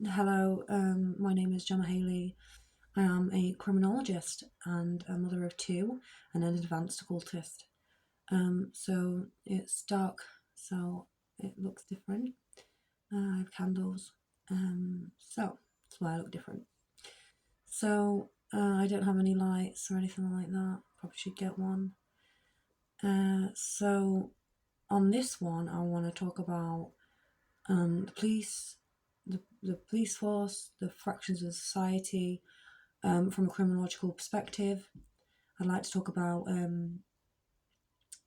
Hello, my name is Gemma Haley. I am a criminologist and a mother of two and an advanced occultist. So it's dark, so it looks different. I have candles, so that's why I look different. So I don't have any lights or anything like that. Probably should get one. So on this one, I want to talk about the police, the police force, the fractions of society, from a criminological perspective. I'd like to talk about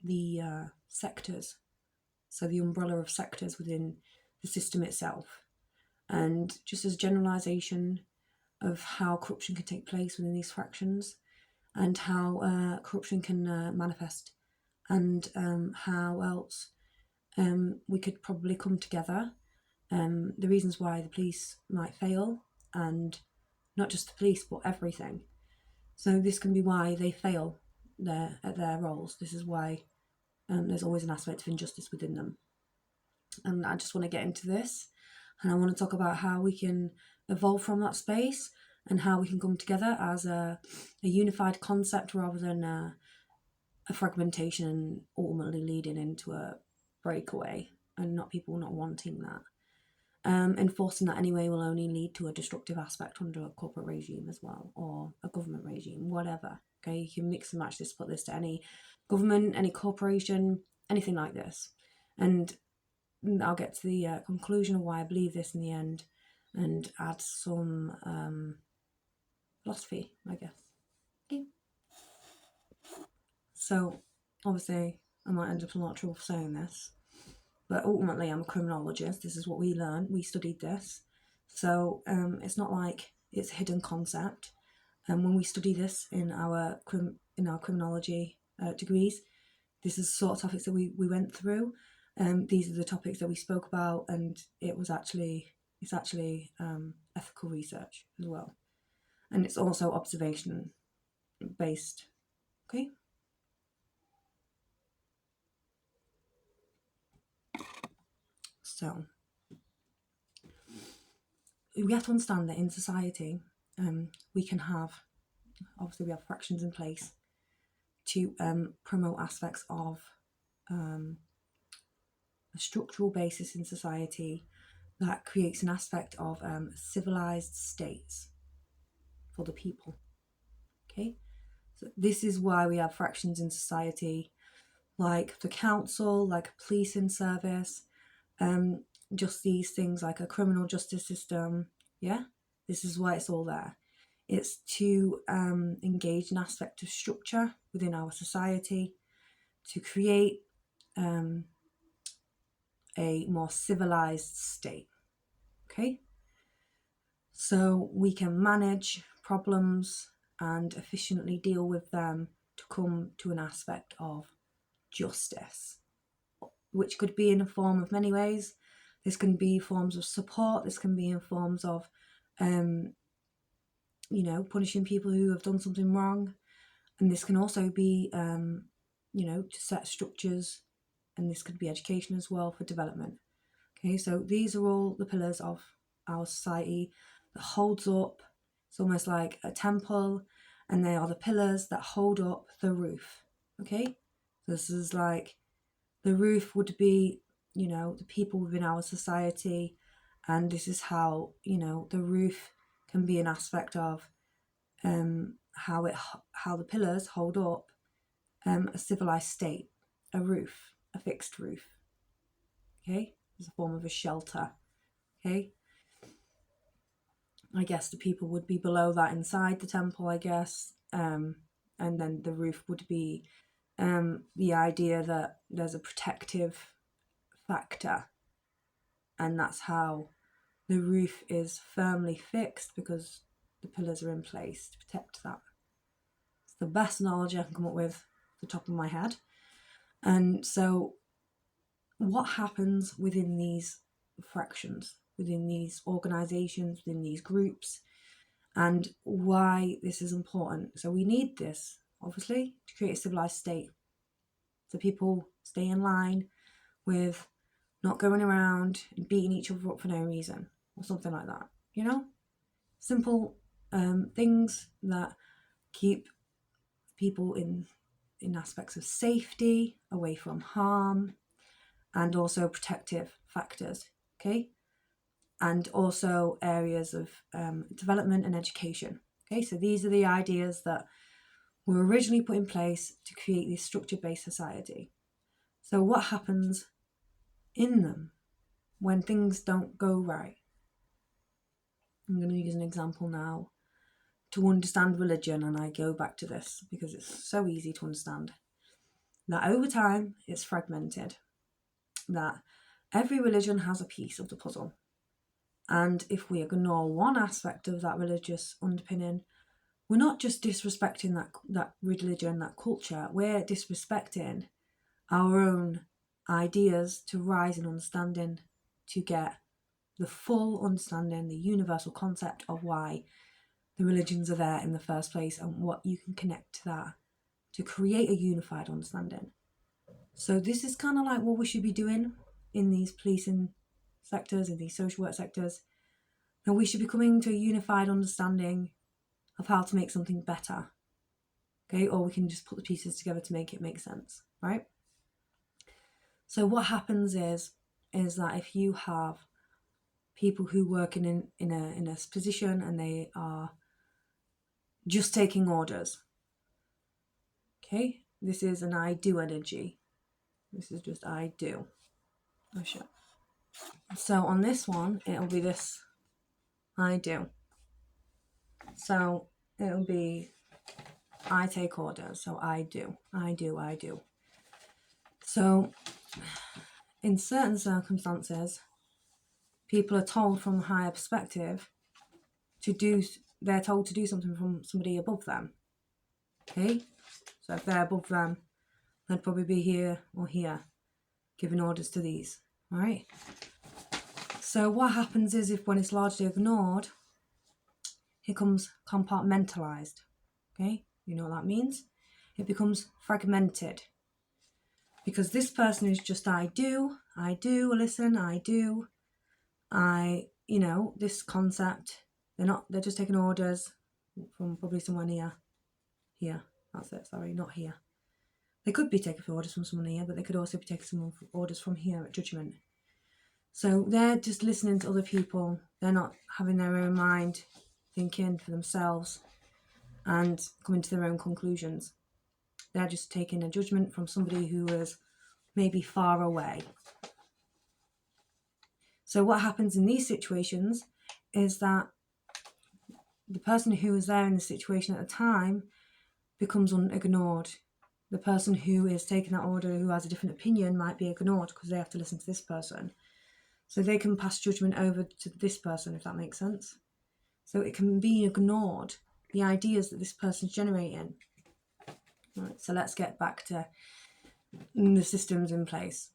the sectors, so the umbrella of sectors within the system itself, and just as a generalisation of how corruption can take place within these fractions, and how corruption can manifest, and how else we could probably come together, the reasons why the police might fail, and not just the police but everything. So this can be why they fail at their roles. This is why there's always an aspect of injustice within them. And I just want to get into this, and I want to talk about how we can evolve from that space and how we can come together as a unified concept rather than a fragmentation and ultimately leading into a breakaway and not people not wanting that. Enforcing that anyway will only lead to a destructive aspect under a corporate regime as well, or a government regime, whatever. Okay, you can mix and match this, put this to any government, any corporation, anything like this. And I'll get to the conclusion of why I believe this in the end and add some philosophy, I guess. Okay. So, obviously, I might end up in a lot of trouble for saying this, but ultimately I'm a criminologist. This is what we learned. We studied this. So it's not like it's a hidden concept. And when we study this in our criminology degrees, this is the sort of topics that we went through. These are the topics that we spoke about, and it's actually ethical research as well. And it's also observation based. Okay. So we have to understand that in society, we can have, obviously we have fractions in place to promote aspects of a structural basis in society that creates an aspect of civilized states for the people. Okay, so this is why we have fractions in society, like the council, like a policing service, just these things like a criminal justice system. Yeah, this is why it's all there. It's to engage an aspect of structure within our society to create a more civilized state. Okay, so we can manage problems and efficiently deal with them to come to an aspect of justice, which could be in a form of many ways. This can be forms of support. This can be in forms of, punishing people who have done something wrong. And this can also be, to set structures. And this could be education as well for development. Okay, so these are all the pillars of our society that holds up. It's almost like a temple, and they are the pillars that hold up the roof. Okay, so this is like the roof would be, the people within our society, and this is how, the roof can be an aspect of how the pillars hold up a civilized state, a roof, a fixed roof. Okay, as a form of a shelter. Okay, I guess the people would be below that inside the temple, I guess, and then the roof would be the idea that there's a protective factor, and that's how the roof is firmly fixed because the pillars are in place to protect that. It's the best knowledge I can come up with off the top of my head. And so what happens within these fractions, within these organizations, within these groups, and why this is important? So we need this, obviously, to create a civilized state, so people stay in line with not going around and beating each other up for no reason or something like that. you know, simple things that keep people in aspects of safety, away from harm, and also protective factors, okay? And also areas of development and education, okay? So these are the ideas that were originally put in place to create this structure-based society. So what happens in them when things don't go right? I'm going to use an example now to understand religion, and I go back to this because it's so easy to understand. That over time it's fragmented, that every religion has a piece of the puzzle, and if we ignore one aspect of that religious underpinning, we're not just disrespecting that religion, that culture, we're disrespecting our own ideas to rise in understanding, to get the full understanding, the universal concept of why the religions are there in the first place and what you can connect to that to create a unified understanding. So this is kind of like what we should be doing in these policing sectors, in these social work sectors. And we should be coming to a unified understanding of how to make something better. Okay, or we can just put the pieces together to make it make sense, right? So what happens is that if you have people who work in a position and they are just taking orders, okay, this is an I do energy. This is just I do. Oh shit. So on this one, it'll be this I do. So it'll be I take orders. So I do. So in certain circumstances, people are told from a higher perspective they're told to do something from somebody above them. Okay? So if they're above them, they'd probably be here or here, giving orders to these. Alright? So what happens is when it's largely ignored, it becomes compartmentalized. Okay? You know what that means? It becomes fragmented. Because this person is just I do, listen, I do, this concept, they're just taking orders from probably someone here, that's it, sorry, not here. They could be taking orders from someone here, but they could also be taking some orders from here at judgment. So they're just listening to other people, they're not having their own mind, thinking for themselves, and coming to their own conclusions. They're just taking a judgment from somebody who is maybe far away. So what happens in these situations is that the person who was there in the situation at the time becomes ignored. The person who is taking that order, who has a different opinion, might be ignored because they have to listen to this person. So they can pass judgment over to this person, if that makes sense. So it can be ignored, the ideas that this person's generating. Right, so let's get back to the systems in place.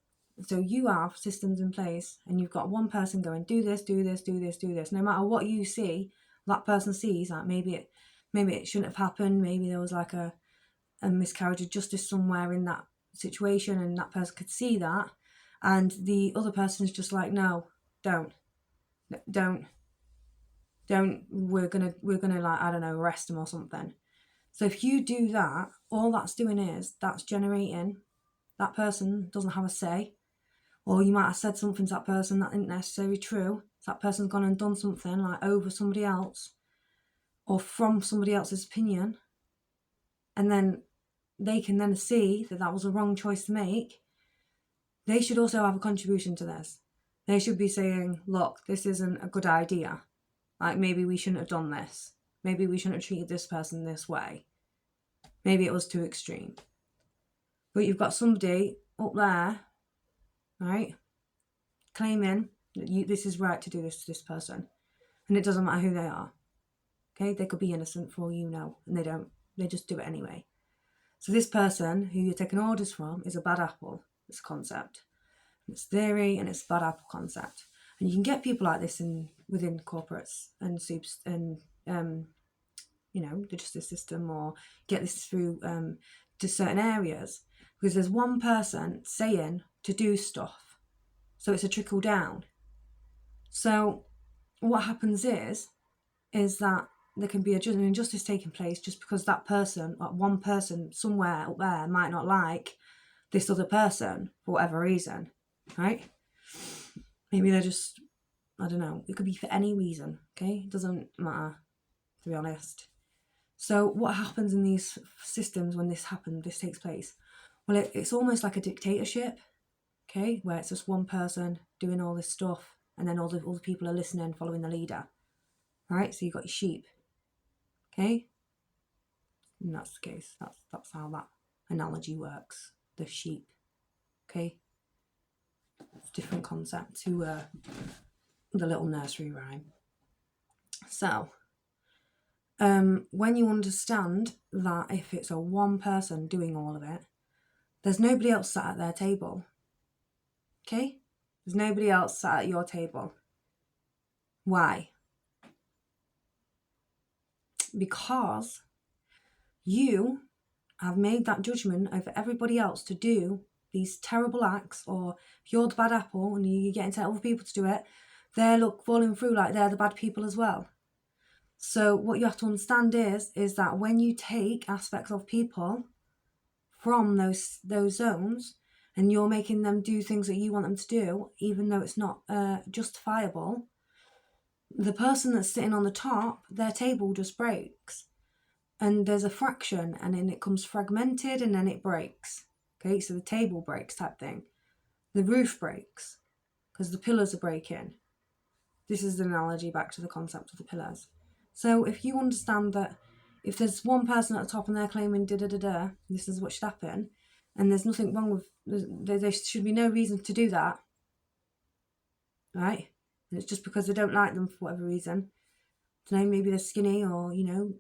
So you have systems in place and you've got one person going, do this, do this, do this, do this. No matter what you see, that person sees that maybe it shouldn't have happened. Maybe there was like a miscarriage of justice somewhere in that situation and that person could see that. And the other person is just like, no, don't, we're gonna like, I don't know, arrest them or something. So if you do that, all that's doing is that's generating, that person doesn't have a say. Or you might have said something to that person that isn't necessarily true. So that person's gone and done something like over somebody else or from somebody else's opinion. And then they can then see that that was a wrong choice to make. They should also have a contribution to this. They should be saying, look, this isn't a good idea. Like maybe we shouldn't have done this. Maybe we shouldn't have treated this person this way. Maybe it was too extreme. But you've got somebody up there, right, claiming that this is right to do this to this person. And it doesn't matter who they are. Okay, they could be innocent for all you know, and they don't. They just do it anyway. So this person who you're taking orders from is a bad apple. It's a concept. It's theory and it's a bad apple concept. And you can get people like this within corporates and soups and the justice system, or get this through to certain areas, because there's one person saying to do stuff, so it's a trickle down. So what happens is that there can be an injustice taking place just because that person, like one person somewhere up there, might not like this other person for whatever reason, right? Maybe they're just, I don't know, it could be for any reason, okay? It doesn't matter, to be honest. So what happens in these systems when this takes place? Well, it's almost like a dictatorship, okay, where it's just one person doing all this stuff and then all the people are listening, following the leader, right? So you've got your sheep, okay? And that's the case. That's how that analogy works. The sheep, okay? It's a different concept to the little nursery rhyme. So, when you understand that if it's a one person doing all of it, there's nobody else sat at their table, okay? There's nobody else sat at your table. Why? Because you have made that judgment over everybody else to do these terrible acts, or if you're the bad apple and you're getting to other people to do it, they're falling through like they're the bad people as well. So what you have to understand is that when you take aspects of people from those zones and you're making them do things that you want them to do, even though it's not justifiable, the person that's sitting on the top, their table just breaks. And there's a fraction, and then it comes fragmented, and then it breaks. Okay, so the table breaks type thing. The roof breaks because the pillars are breaking. This is the analogy back to the concept of the pillars. So if you understand that if there's one person at the top and they're claiming da-da-da-da, this is what should happen, and there's nothing wrong with, there should be no reason to do that, right? And it's just because they don't like them for whatever reason. I don't know, maybe they're skinny, or,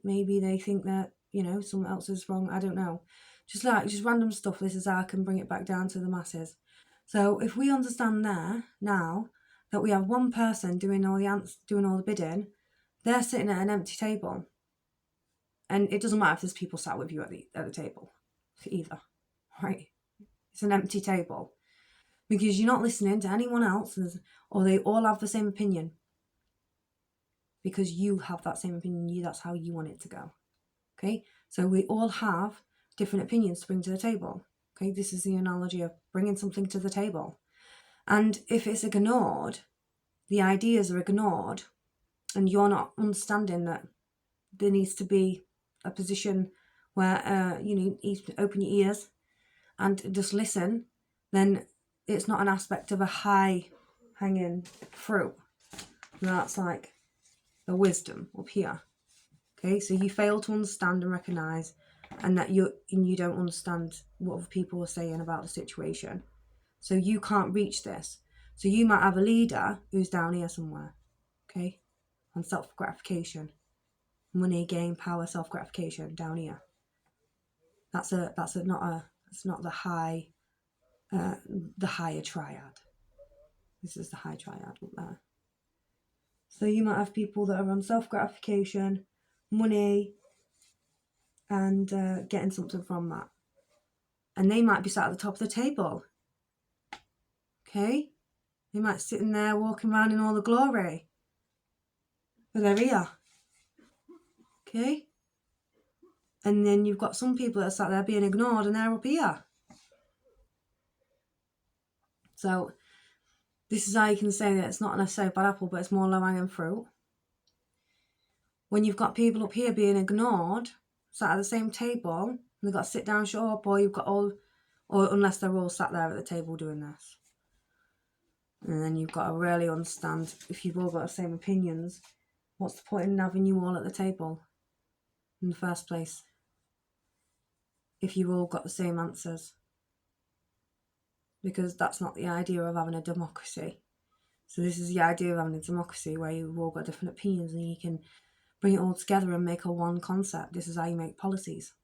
maybe they think that, someone else is wrong. I don't know. Just random stuff. This is how I can bring it back down to the masses. So if we understand there now that we have one person doing all the bidding, they're sitting at an empty table, and it doesn't matter if there's people sat with you at the table either, right? It's an empty table because you're not listening to anyone else, or they all have the same opinion. Because you have that same opinion, that's how you want it to go. Okay, so we all have different opinions to bring to the table. Okay, this is the analogy of bringing something to the table. And if it's ignored, the ideas are ignored, and you're not understanding that there needs to be a position where you need to open your ears and just listen, then it's not an aspect of a high hanging fruit. That's like the wisdom up here. Okay, so you fail to understand and recognise, and that you don't understand what other people are saying about the situation. So you can't reach this. So you might have a leader who's down here somewhere, okay, on self-gratification, money, gain, power, self-gratification down here. That's not the higher triad. This is the high triad up there. So you might have people that are on self-gratification, money, and getting something from that. And they might be sat at the top of the table. Okay? They might sit in there walking around in all the glory. But they're here. Okay? And then you've got some people that are sat there being ignored, and they're up here. So this is how you can say that it's not necessarily bad apple, but it's more low-hanging fruit. When you've got people up here being ignored, sat at the same table, and they've got to sit down, shut up, or unless they're all sat there at the table doing this. And then you've got to really understand, if you've all got the same opinions, what's the point in having you all at the table in the first place if you've all got the same answers? Because that's not the idea of having a democracy. So this is the idea of having a democracy where you've all got different opinions and you can bring it all together and make a one concept. This is how you make policies.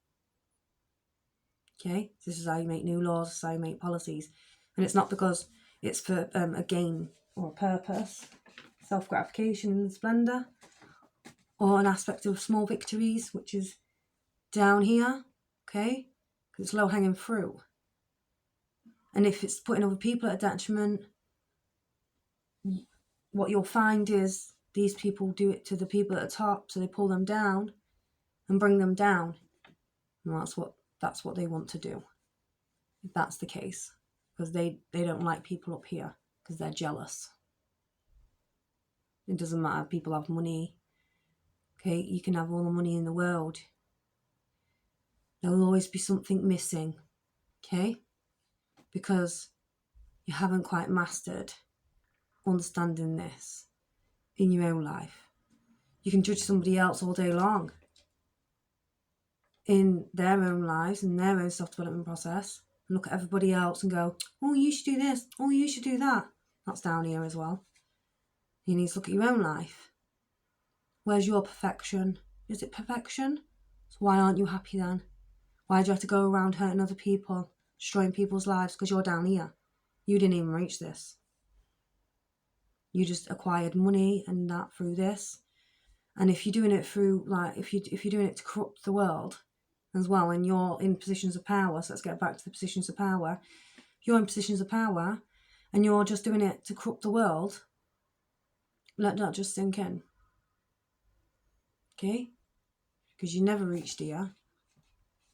Okay? This is how you make new laws, this is how you make policies. And it's not because it's for a gain or a purpose, self-gratification and splendour, or an aspect of small victories, which is down here, okay? Because it's low-hanging fruit. And if it's putting other people at a detriment, what you'll find is these people do it to the people at the top, so they pull them down and bring them down. And that's what they want to do, if that's the case. Because they don't like people up here, because they're jealous. It doesn't matter, people have money. Okay, you can have all the money in the world. There will always be something missing. Okay? Because you haven't quite mastered understanding this in your own life. You can judge somebody else all day long in their own lives, in their own self-development process, and look at everybody else and go, oh, you should do this, oh, you should do that. That's down here as well. You need to look at your own life. Where's your perfection? Is it perfection? So why aren't you happy then? Why do you have to go around hurting other people, destroying people's lives because you're down here? You didn't even reach this. You just acquired money and that through this. And if you're doing it through, like, if you're doing it to corrupt the world as well, and you're in positions of power, so let's get back to the positions of power. If you're in positions of power and you're just doing it to corrupt the world, let that just sink in. Okay? Because you never reached here.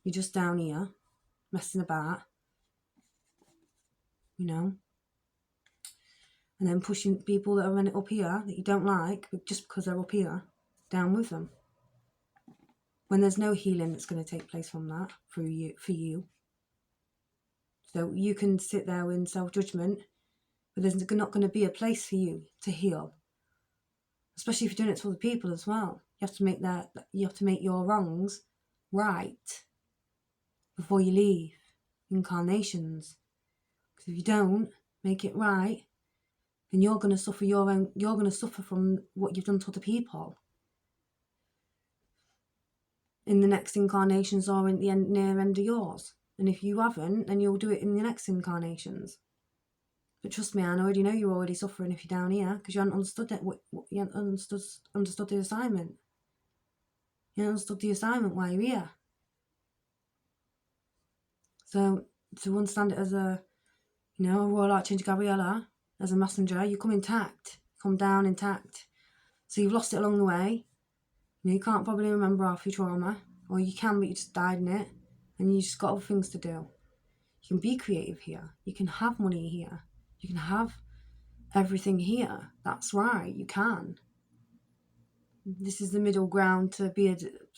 You're just down here, messing about, you know, and then pushing people that are up here that you don't like, just because they're up here, down with them. When there's no healing that's going to take place from that for you. So you can sit there in self-judgment, but there's not going to be a place for you to heal. Especially if you're doing it to other people as well. You have to make your wrongs right before you leave incarnations. Because if you don't make it right, then you're going to suffer you're going to suffer from what you've done to other people in the next incarnations or in the near end of yours. And if you haven't, then you'll do it in the next incarnations. But trust me, I already know you're already suffering if you're down here, because you haven't understood it. You haven't understood the assignment. You haven't understood the assignment while you're here. So to understand it as a Royal Archangel Gabriella, as a messenger, you come intact, come down intact. So you've lost it along the way. You can't probably remember half your trauma, or you can, but you just died in it, and you just got other things to do. You can be creative here. You can have money here. You can have everything here. That's right, you can. This is the middle ground to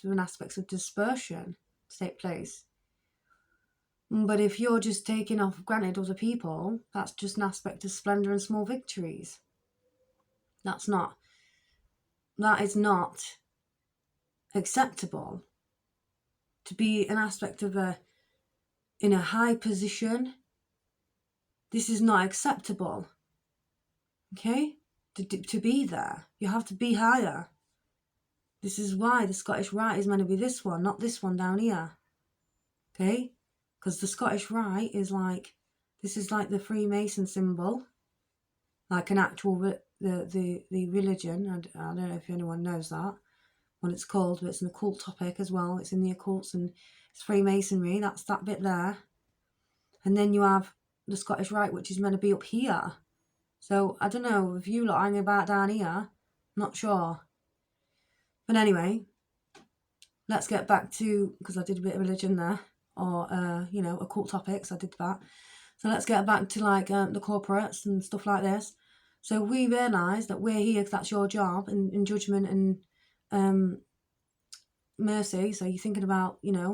an aspect of dispersion to take place. But if you're just taking off for granted other people, that's just an aspect of splendor and small victories. That is not acceptable. To be an aspect of in a high position, this is not acceptable. Okay? To be there, you have to be higher. This is why the Scottish Rite is meant to be this one, not this one down here. Okay? Because the Scottish Rite is this is like the Freemason symbol, like an actual the religion. I don't know if anyone knows that, what it's called, but it's an occult topic as well. It's in the occults and it's Freemasonry. That's that bit there. And then you have the Scottish Rite, which is meant to be up here. So I don't know if you lot hanging about down here. Not sure. But anyway, let's get back to, because I did a bit of religion there, or occult topics. I did that. So let's get back to the corporates and stuff like this. So we realise that we're here because that's your job, in judgment and mercy. So you're thinking about the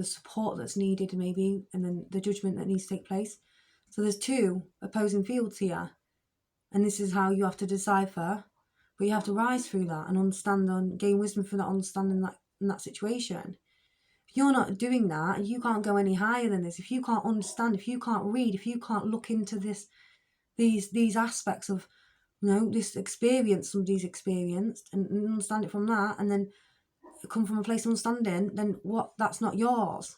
support that's needed maybe, and then the judgment that needs to take place. So there's two opposing fields here, and this is how you have to decipher. But you have to rise through that and understand and gain wisdom from that understanding in that situation. If you're not doing that, you can't go any higher than this. If you can't understand, if you can't read, if you can't look into these aspects of this experience somebody's experienced and understand it from that, and then come from a place of understanding, then that's not yours.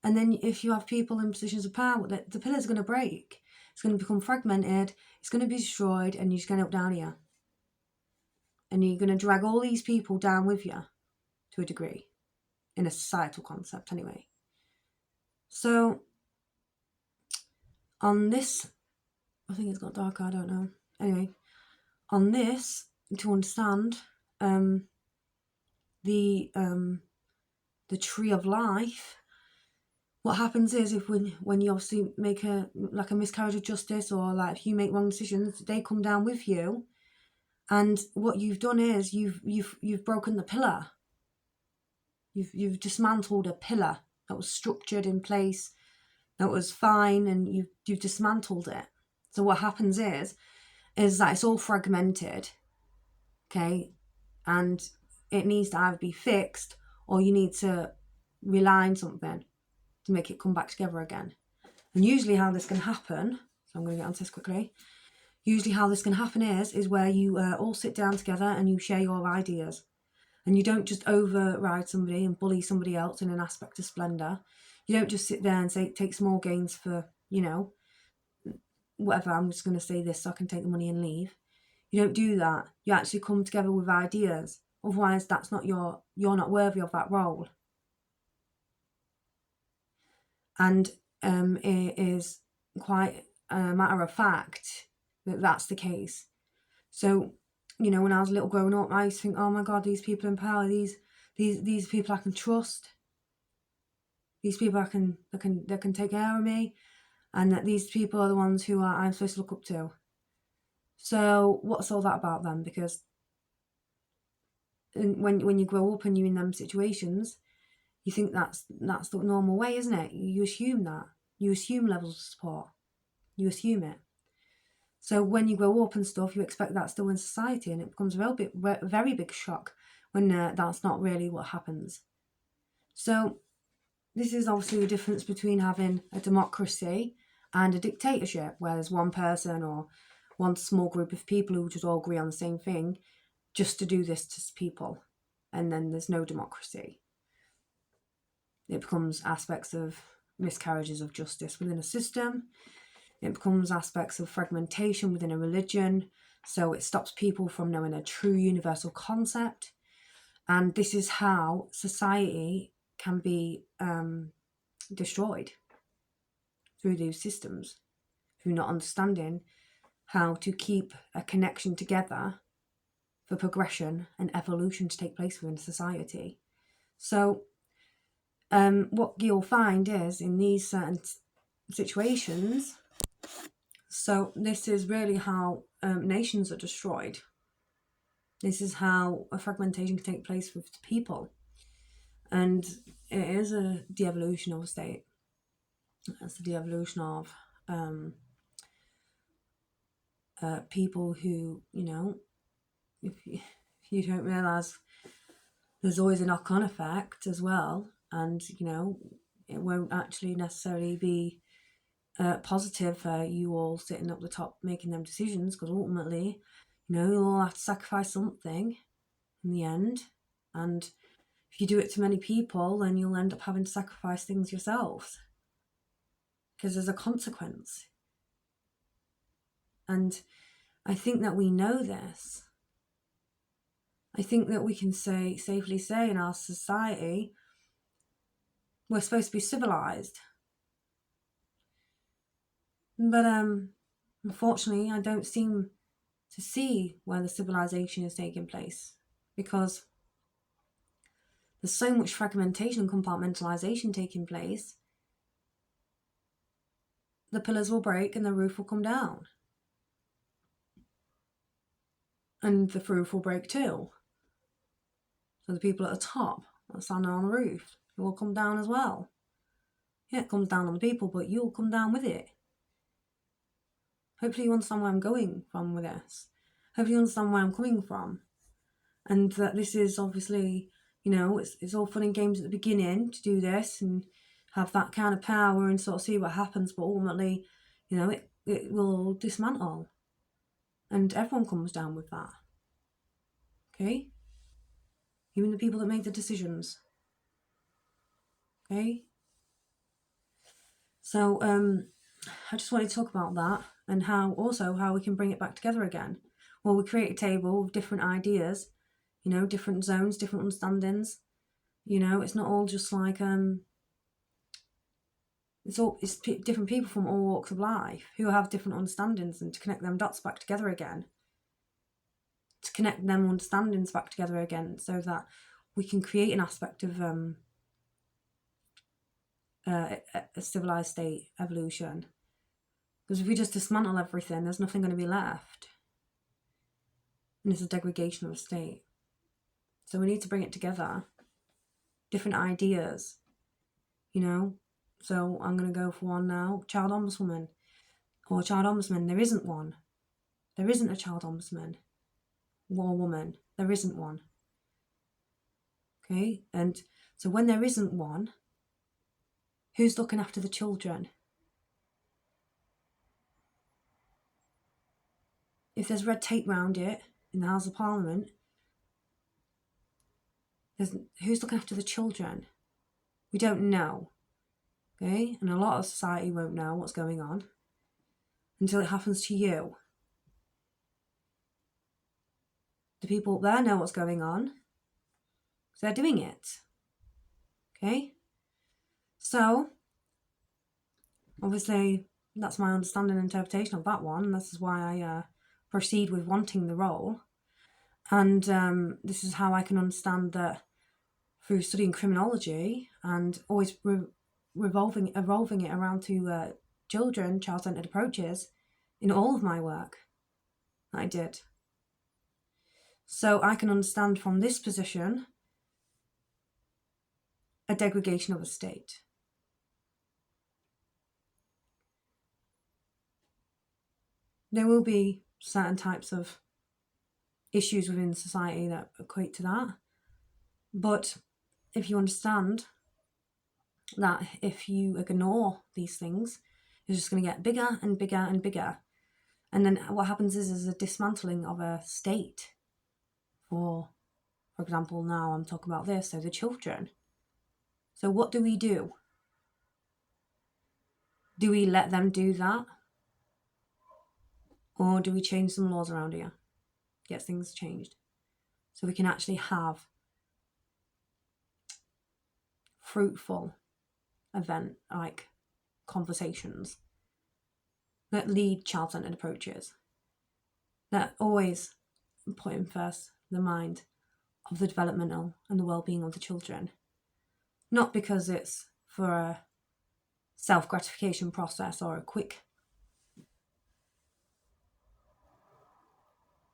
And then if you have people in positions of power, the pillar's going to break. It's going to become fragmented. It's going to be destroyed, and you're just going to end up down here. And you're going to drag all these people down with you to a degree, in a societal concept anyway. So On this, I think it's got darker, I don't know. Anyway, on this, to understand the tree of life, what happens is if when you obviously make a miscarriage of justice, or like if you make wrong decisions, they come down with you, and what you've done is you've broken the pillar. You've dismantled a pillar that was structured in place, that was fine, and you've dismantled it. So what happens is that it's all fragmented, okay, and it needs to either be fixed, or you need to realign something to make it come back together again. And usually how this can happen, so I'm going to get onto this quickly, usually how this can happen is where you all sit down together and you share your ideas. And you don't just override somebody and bully somebody else in an aspect of splendour. You don't just sit there and say, take small gains for, whatever, I'm just going to say this so I can take the money and leave. You don't do that. You actually come together with ideas. Otherwise, that's not you're not worthy of that role. And it is quite a matter of fact that that's the case. So, when I was a little growing up, I used to think, oh my God, these people in power, these people I can trust. These people that can take care of me, and that these people are the ones who I'm supposed to look up to. So what's all that about then? Because when you grow up and you're in them situations, you think that's the normal way, isn't it? You assume that. You assume levels of support. You assume it. So when you grow up and stuff, you expect that still in society, and it becomes a very big shock when that's not really what happens. So this is obviously the difference between having a democracy and a dictatorship, where there's one person or one small group of people who just all agree on the same thing just to do this to people, and then there's no democracy. It becomes aspects of miscarriages of justice within a system. It becomes aspects of fragmentation within a religion, so it stops people from knowing a true universal concept. And this is how society can be destroyed, through these systems, through not understanding how to keep a connection together for progression and evolution to take place within society. So what you'll find is in these certain situations, so this is really how nations are destroyed. This is how a fragmentation can take place with people. And it is a de-evolution of a state. It's the de-evolution of people who, if you don't realise there's always a knock-on effect as well, and, it won't actually necessarily be positive for you all sitting up the top making them decisions, because ultimately, you'll all have to sacrifice something in the end. And if you do it to many people, then you'll end up having to sacrifice things yourselves, because there's a consequence. And I think that we know this. I think that we can safely say in our society, we're supposed to be civilized. But unfortunately, I don't seem to see where the civilization is taking place, because there's so much fragmentation and compartmentalization taking place. The pillars will break and the roof will come down. And the roof will break too. So the people at the top that are standing on the roof, it will come down as well. Yeah, it comes down on the people, but you'll come down with it. Hopefully you understand where I'm going from with this. Hopefully you understand where I'm coming from. And that this is obviously, it's all fun and games at the beginning to do this and have that kind of power and sort of see what happens, but ultimately, it will dismantle. And everyone comes down with that. Okay? Even the people that make the decisions. Okay? So, I just wanted to talk about that, and how we can bring it back together again. Well, we create a table with different ideas, different zones, different understandings. It's not all just like It's different people from all walks of life who have different understandings, and to connect them dots back together again. To connect them understandings back together again, so that we can create an aspect of a civilized state evolution. Because if we just dismantle everything, there's nothing going to be left. And it's a degradation of a state. So we need to bring it together. Different ideas, you know. So I'm going to go for one now. Child ombudswoman. Or child ombudsman. There isn't one. There isn't a child ombudsman. Or woman. There isn't one. Okay? And so when there isn't one, who's looking after the children? If there's red tape round it in the House of Parliament, who's looking after the children? We don't know. Okay? And a lot of society won't know what's going on until it happens to you. The people up there know what's going on because they're doing it. Okay? So, obviously, that's my understanding and interpretation of that one. This is why I proceed with wanting the role. And this is how I can understand that through studying criminology and always evolving it around to children, child-centered approaches in all of my work that I did. So I can understand from this position a degradation of a state. There will be certain types of issues within society that equate to that. But if you understand that if you ignore these things, it's just going to get bigger and bigger and bigger. And then what happens is a dismantling of a state. For example, now I'm talking about this, so the children. So what do we do? Do we let them do that? Or do we change some laws around here? Get things changed. So we can actually have fruitful like conversations that lead child-centered approaches. That always put in first the mind of the developmental and the well-being of the children. Not because it's for a self-gratification process or a quick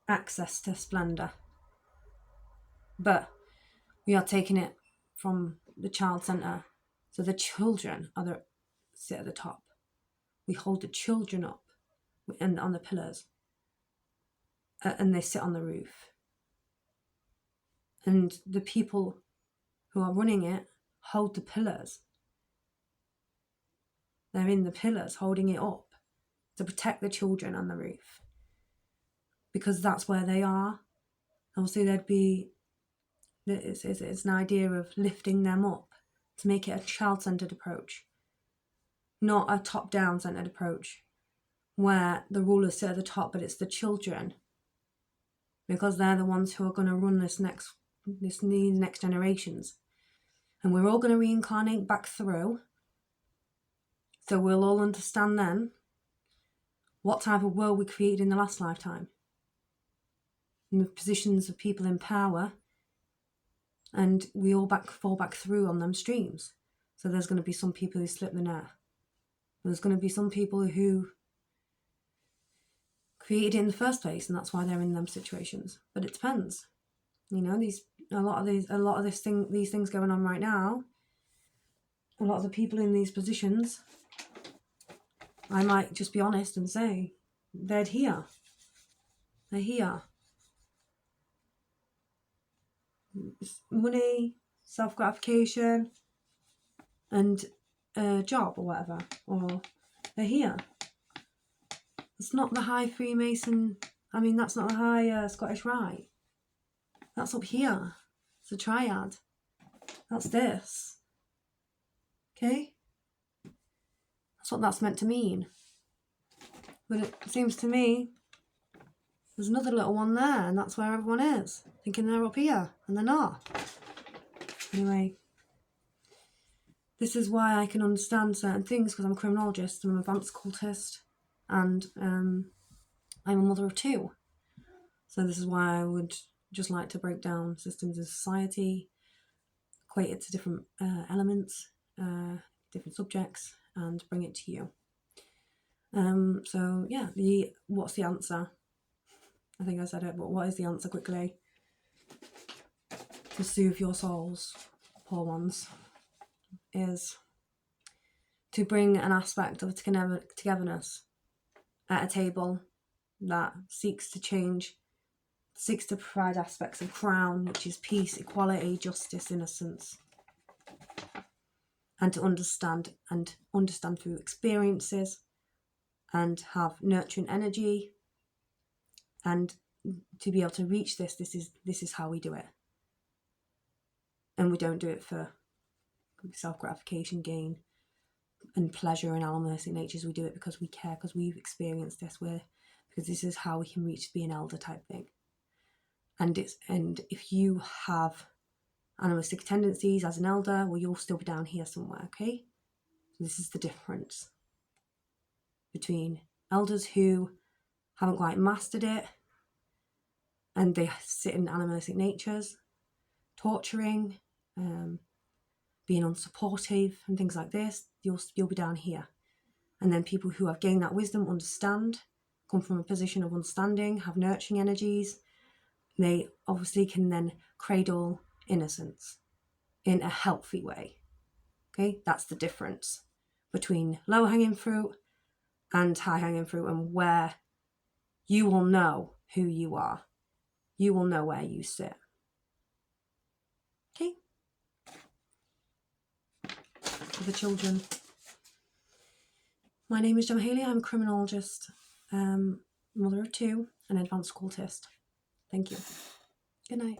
access to splendour, but we are taking it from the child centre, so the children sit at the top. We hold the children up and on the pillars, and they sit on the roof. And the people who are running it hold the pillars. They're in the pillars holding it up to protect the children on the roof, because that's where they are. Obviously, it's an idea of lifting them up to make it a child-centered approach, not a top-down centered approach where the rulers sit at the top, but it's the children, because they're the ones who are going to run these next generations. And we're all going to reincarnate back through, so we'll all understand then what type of world we created in the last lifetime, in the positions of people in power, and we all fall back through on them streams. So there's going to be some people who slip the net. There's going to be some people who created it in the first place, and that's why they're in them situations. But it depends. You know, these things going on right now. A lot of the people in these positions, I might just be honest and say, they're here. They're here. Money, self-gratification, and a job or whatever. Or they're here. It's not the high Freemason, that's not the high Scottish Rite. That's up here. It's a triad. That's this. Okay? That's what that's meant to mean. But it seems to me there's another little one there, and that's where everyone is, thinking they're up here, and they're not. Anyway, This is why I can understand certain things, because I'm a criminologist and I'm an advanced occultist, and I'm a mother of two. So this is why I would just like to break down systems in society, equate it to different elements, different subjects, and bring it to you. So yeah, what's the answer? I think I said it, but what is the answer quickly? To soothe your souls, poor ones, is to bring an aspect of togetherness at a table that seeks to provide aspects of crown, which is peace, equality, justice, innocence, and to understand through experiences, and have nurturing energy, and to be able to reach this is how we do it. And we don't do it for self-gratification, gain, and pleasure and animalistic natures. We do it because we care, because we've experienced this, because this is how we can reach to be an elder type thing. And if you have animalistic tendencies as an elder, well, you'll still be down here somewhere, okay? So this is the difference between elders who haven't quite mastered it and they sit in animalistic natures, torturing, being unsupportive and things like this. You'll be down here. And then people who have gained that wisdom, understand, come from a position of understanding, have nurturing energies, they obviously can then cradle innocence in a healthy way. Okay, that's the difference between low-hanging fruit and high-hanging fruit, and where you will know who you are. You will know where you sit. Okay? For the children. My name is Gemma Haley. I'm a criminologist, mother of two, and advanced occultist. Thank you. Good night.